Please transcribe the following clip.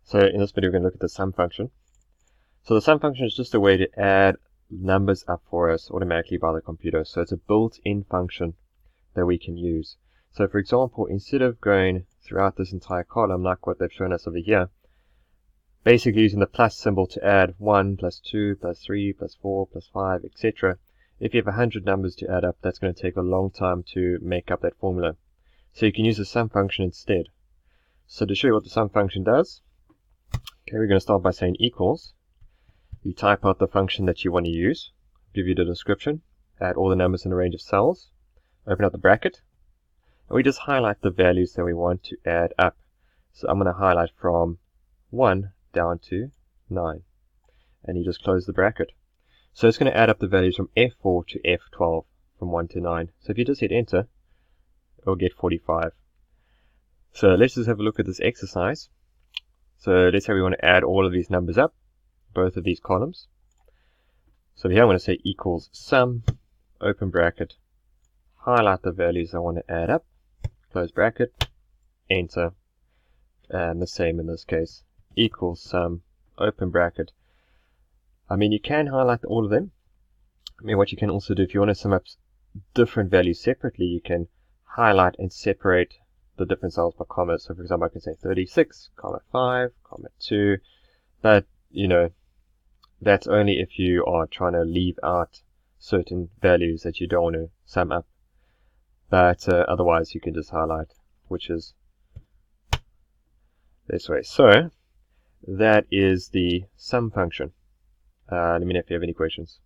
So in this video we're going to look at the sum function. So the sum function is just a way to add numbers up for us automatically by the computer. So it's a built-in function that we can use. So for example, instead of going throughout this entire column like what they've shown us over here, basically using the plus symbol to add 1 plus 2 plus 3 plus 4 plus 5, etc. If you have 100 numbers to add up, that's going to take a long time to make up that formula. So you can use the sum function instead. So to show you what the sum function does, okay, we're going to start by saying equals. You type out the function that you want to use, give you the description, add all the numbers in a range of cells, open up the bracket, and we just highlight the values that we want to add up. So I'm going to highlight from 1 down to 9, and you just close the bracket. So it's going to add up the values from F4 to F12 from 1 to 9. So if you just hit enter, it'll get 45. So let's just have a look at this exercise. So let's say we want to add all of these numbers up, both of these columns. So here I'm going to say equals sum, open bracket, highlight the values I want to add up, close bracket, enter, and the same in this case, equals sum, open bracket. I mean, you can highlight all of them. I mean, what you can also do, if you want to sum up different values separately, you can highlight and separate the different cells by commas. So for example, I can say 36, comma 5, comma 2, but you know, that's only if you are trying to leave out certain values that you don't want to sum up. But otherwise you can just highlight, which is this way. So that is the sum function. Let me know if you have any questions.